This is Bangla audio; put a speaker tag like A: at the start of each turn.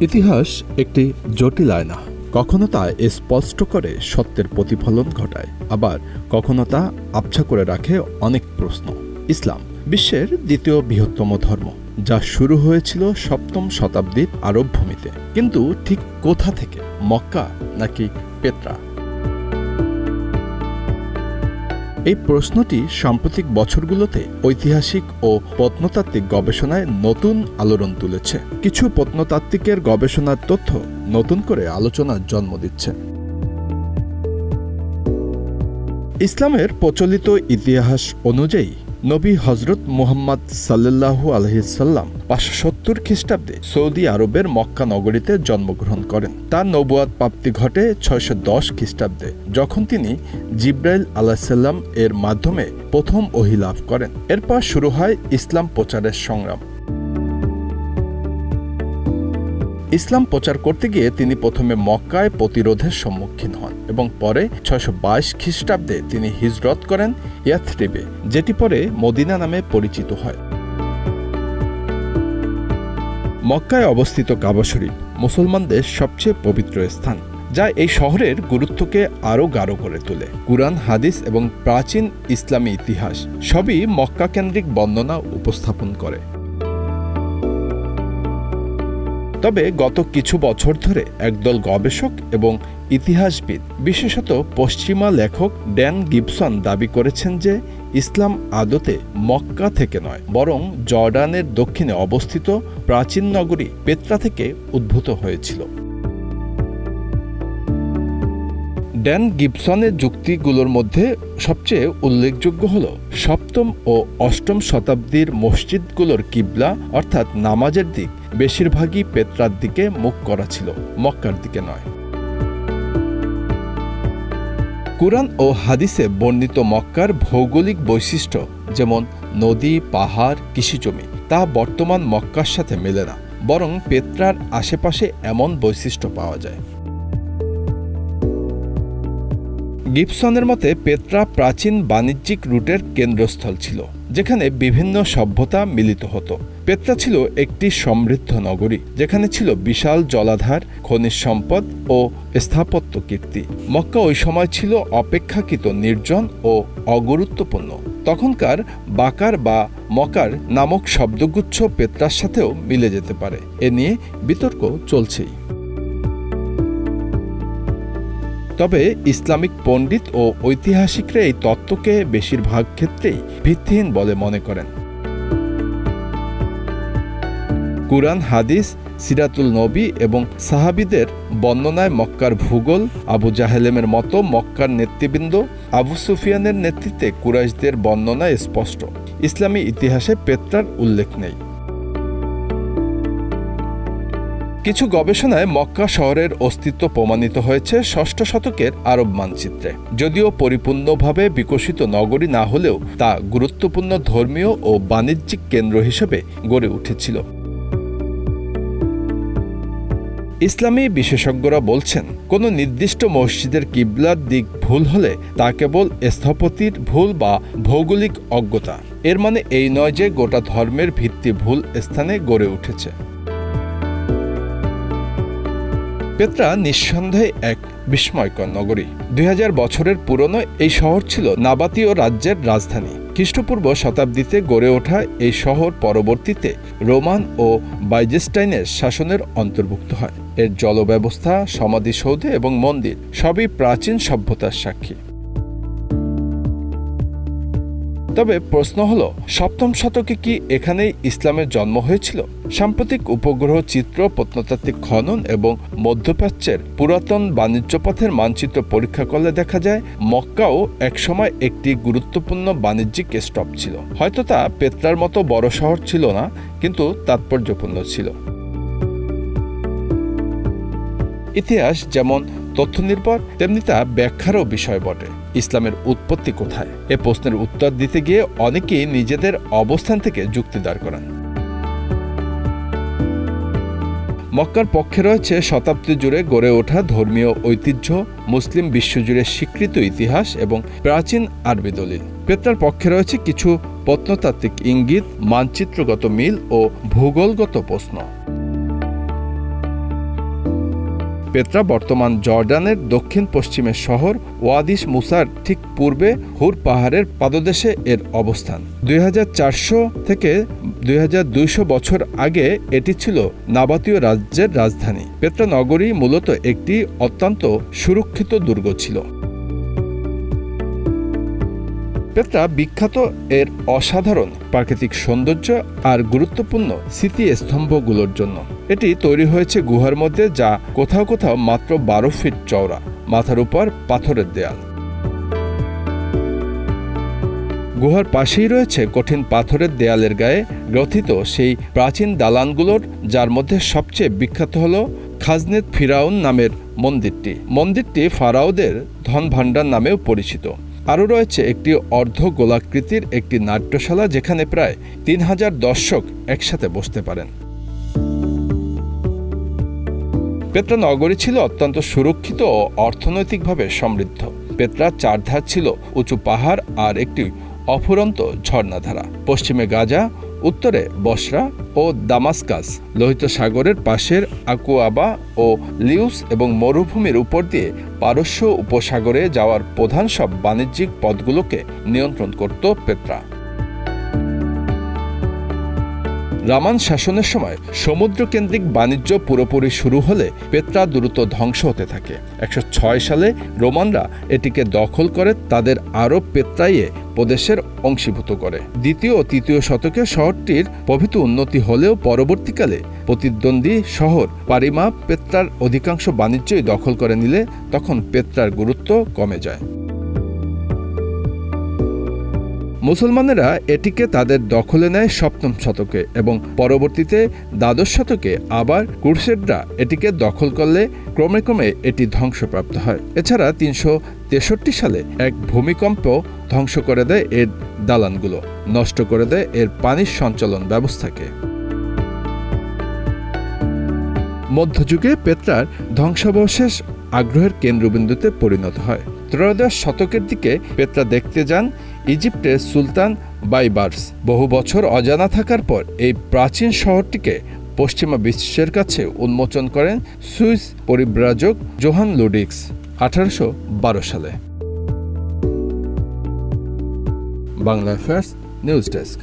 A: ইতিহাস একটি জটিল আয়না। কখনো তা স্পষ্ট করে সত্যের প্রতিফলন ঘটায়, আবার কখনো তা আবছা করে রাখে অনেক প্রশ্ন। ইসলাম বিশ্বের দ্বিতীয় বৃহত্তম ধর্ম, যা শুরু হয়েছিল ৭ম শতাব্দীর আরব ভূমিতে। কিন্তু ঠিক কোথা থেকে, মক্কা নাকি পেত্রা? এই প্রশ্নটি সাম্প্রতিক বছরগুলোতে ঐতিহাসিক ও প্রত্নতাত্ত্বিক গবেষণায় নতুন আলোড়ন তুলেছে। কিছু প্রত্নতাত্ত্বিকের গবেষণার তথ্য নতুন করে আলোচনার জন্ম দিচ্ছে। ইসলামের প্রচলিত ইতিহাস অনুযায়ী নবী হজরত মুহাম্মদ সাল্লাল্লাহু আলাইহি সাল্লাম ৫৭০ খ্রিস্টাব্দে সৌদি আরবের মক্কা নগরীতে জন্মগ্রহণ করেন। তার নবুয়াত প্রাপ্তি ঘটে ৬১০ খ্রিস্টাব্দে, যখন তিনি জিব্রাইল আলাইহিসসালাম এর মাধ্যমে প্রথম ওহী লাভ করেন। এরপর শুরু হয় ইসলাম প্রচারের সংগ্রাম। ইসলাম প্রচার করতে গিয়ে তিনি প্রথমে মক্কায় প্রতিরোধের সম্মুখীন হন এবং পরে ৬২২ খ্রিস্টাব্দে তিনি হিজরত করেন ইয়াথরিবে, যেটি পরে মদিনা নামে পরিচিত হয়। মক্কায় অবস্থিত কাবা শরীফ মুসলমানদের সবচেয়ে পবিত্র স্থান, যা এই শহরের গুরুত্বকে আরও গাঢ় করে তোলে। কুরআন, হাদিস এবং প্রাচীন ইসলামী ইতিহাস সবই মক্কা কেন্দ্রিক বর্ণনা উপস্থাপন করে। তবে গত কিছু বছর ধরে একদল গবেষক এবং ইতিহাসবিদ, বিশেষত পশ্চিমা লেখক ড্যান গিবসন দাবি করেছেন যে ইসলাম আদতে মক্কা থেকে নয়, বরং জর্ডানের দক্ষিণে অবস্থিত প্রাচীন নগরী পেত্রা থেকে উদ্ভূত হয়েছিল। ড্যান গিবসনের যুক্তিগুলোর মধ্যে সবচেয়ে উল্লেখযোগ্য হল ৭ম ও ৮ম শতাব্দীর মসজিদগুলোর কিবলা অর্থাৎ নামাজের দিক বেশিরভাগই পেত্রার দিকে মুখ করা ছিল, মক্কার দিকে নয়। কুরআন ও হাদিসে বর্ণিত মক্কার ভৌগোলিক বৈশিষ্ট্য, যেমন নদী, পাহাড়, কৃষিজমি, তা বর্তমান মক্কার সাথে মেলে না, বরং পেত্রার আশেপাশে এমন বৈশিষ্ট্য পাওয়া যায়। গিবসনের মতে পেত্রা প্রাচীন বাণিজ্যিক রুটের কেন্দ্রস্থল ছিল, যেখানে বিভিন্ন সভ্যতা মিলিত হতো। পেত্রা ছিল একটি সমৃদ্ধ নগরী, যেখানে ছিল বিশাল জলাধার, খনিজ সম্পদ ও স্থাপত্য কীর্তি। মক্কা ওই সময় ছিল অপেক্ষাকৃত নির্জন ও অগুরুত্বপূর্ণ। তখনকার বাকার বা মকার নামক শব্দগুচ্ছ পেত্রার সাথেও মিলে যেতে পারে, এ নিয়ে বিতর্ক চলছেই। তবে ইসলামিক পণ্ডিত ও ঐতিহাসিকরা এই তত্ত্বকে বেশিরভাগ ক্ষেত্রেই ভিত্তিহীন বলে মনে করেন। কুরআন, হাদিস, সিরাতুল নবী এবং সাহাবীদের বর্ণনায় মক্কার ভূগোল, আবু জাহেলেমের মতো মক্কার নেতৃবৃন্দ, আবু সুফিয়ানের নেতৃত্বে কুরাইশদের বর্ণনায় স্পষ্ট। ইসলামী ইতিহাসে পেত্রার উল্লেখ নেই। কিছু গবেষণায় মক্কা শহরের অস্তিত্ব প্রমাণিত হয়েছে ৬ষ্ঠ শতকের আরব মানচিত্রে। যদিও পরিপূর্ণভাবে বিকশিত নগরী না হলেও তা গুরুত্বপূর্ণ ধর্মীয় ও বাণিজ্যিক কেন্দ্র হিসেবে গড়ে উঠেছিল। ইসলামী বিশেষজ্ঞরা বলছেন, কোনো নির্দিষ্ট মসজিদের কিবলার দিক ভুল হলে তা কেবল স্থপতির ভুল বা ভৌগোলিক অজ্ঞতা। এর মানে এই নয় যে গোটা ধর্মের ভিত্তি ভুল স্থানে গড়ে উঠেছে। পেত্রা নিঃসন্দেহে এক বিস্ময়কর নগরী। ২০০০ বছরের পুরনো এই শহর ছিল নাবাতীয় রাজ্যের রাজধানী। খ্রিস্টপূর্ব শতাব্দীতে গড়ে ওঠা এই শহর পরবর্তীতে রোমান ও বাইজেন্টাইনের শাসনের অন্তর্ভুক্ত হয়। এর জলব্যবস্থা, সমাধিসৌধ এবং মন্দির সবই প্রাচীন সভ্যতার সাক্ষী। তবে প্রশ্ন হল, ৭ম শতকে কি এখানেই ইসলামের জন্ম হয়েছিল? সাম্প্রতিক উপগ্রহ চিত্র, প্রত্নতাত্ত্বিক খনন এবং মধ্যপ্রাচ্যের পুরাতন বাণিজ্যপথের মানচিত্র পরীক্ষা করলে দেখা যায় মক্কাও একসময় একটি গুরুত্বপূর্ণ বাণিজ্যিক স্টপ ছিল। হয়তো তা পেত্রার মতো বড় শহর ছিল না, কিন্তু তাৎপর্যপূর্ণ ছিল। ইতিহাস যেমন তথ্য নির্ভর, তেমনি তা ব্যাখ্যারও বিষয় বটে। ইসলামের উৎপত্তি কোথায়? এ প্রশ্নের উত্তর দিতে গিয়ে অনেকেই নিজেদের অবস্থান থেকে যুক্তি দাঁড় করান। মক্কার পক্ষে রয়েছে শতাব্দী জুড়ে গড়ে ওঠা ধর্মীয় ঐতিহ্য, মুসলিম বিশ্বজুড়ে স্বীকৃত ইতিহাস এবং প্রাচীন আরবি দলিল। পেত্রার পক্ষে রয়েছে কিছু প্রত্নতাত্ত্বিক ইঙ্গিত, মানচিত্রগত মিল ও ভূগোলগত প্রশ্ন। পেত্রা বর্তমান জর্ডানের দক্ষিণ পশ্চিমের শহর ওয়াদিস মুসার ঠিক পূর্বে হুর পাহাড়ের পাদদেশে এর অবস্থান। 2400 থেকে 2200 বছর আগে এটি ছিল নাবাতীয় রাজ্যের রাজধানী। পেত্রা নগরী মূলত একটি অত্যন্ত সুরক্ষিত দুর্গ ছিল। পেত্রা বিখ্যাত এর অসাধারণ প্রাকৃতিক সৌন্দর্য আর গুরুত্বপূর্ণ স্মৃতিস্তম্ভগুলোর জন্য। এটি তৈরি হয়েছে গুহার মধ্যে, যা কোথাও কোথাও মাত্র 12 ফিট চওড়া, মাথার উপর পাথরের দেয়াল। গুহার পাশেই রয়েছে কঠিন পাথরের দেয়ালের গায়ে গ্রথিত সেই প্রাচীন দালানগুলোর, যার মধ্যে সবচেয়ে বিখ্যাত হল খাজনেত ফিরাউন নামের মন্দিরটি। মন্দিরটি ফারাওদের ধনভাণ্ডার নামেও পরিচিত। আরও রয়েছে একটি অর্ধ গোলাকৃতির একটি নাট্যশালা, যেখানে প্রায় 3000 দর্শক একসাথে বসতে পারেন। পেত্রা নগরী ছিল অত্যন্ত সুরক্ষিত ও অর্থনৈতিকভাবে সমৃদ্ধ। পেত্রার চারধার ছিল উঁচু পাহাড় আর একটি অফুরন্ত ঝর্ণাধারা। পশ্চিমে গাজা, উত্তরে বসরা ও দামাস্কাস, লোহিত সাগরের পাশের আকুয়াবা ও লিউস এবং মরুভূমির উপর দিয়ে পারস্য উপসাগরে যাওয়ার প্রধান সব বাণিজ্যিক পথগুলোকে নিয়ন্ত্রণ করত পেত্রা। রোমান শাসনের সময় সমুদ্রকেন্দ্রিক বাণিজ্য পুরোপুরি শুরু হলে পেত্রা দ্রুত ধ্বংস হতে থাকে। 106 সালে রোমানরা এটিকে দখল করে তাদের আরব পেত্রাইয়ে প্রদেশের অংশীভূত করে। দ্বিতীয় ও তৃতীয় শতকে শহরটির প্রভূত উন্নতি হলেও পরবর্তীকালে প্রতিদ্বন্দ্বী শহর পারিমা পেত্রার অধিকাংশ বাণিজ্যই দখল করে নিলে তখন পেত্রার গুরুত্ব কমে যায়। মুসলমানেরা এটিকে তাদের দখলে নেয় 7ম শতকে এবং পরবর্তীতে দ্বাদশ শতকে আবার ক্রুসেডরা এটিকে দখল করলে ক্রমে ক্রমে এটি ধ্বংসপ্রাপ্ত হয়। এছাড়া 363 সালে এক ভূমিকম্প ধ্বংস করে দেয় এর দালানগুলো, নষ্ট করে দেয় এর পানির সঞ্চালন ব্যবস্থাকে। মধ্যযুগে পেত্রার ধ্বংসাবশেষ আগ্রহের কেন্দ্রবিন্দুতে পরিণত হয়। ত্রয়োদশ শতকের দিকে পেত্রা দেখতে যান ইজিপ্টের সুলতান বাইবার্স। বহু বছর অজানা থাকার পর এই প্রাচীন শহরটিকে পশ্চিমা বিশ্বের কাছে উন্মোচন করেন সুইস পরিব্রাজক জোহান লুডিক্স 1812 সালে। Bangla affairs news desk.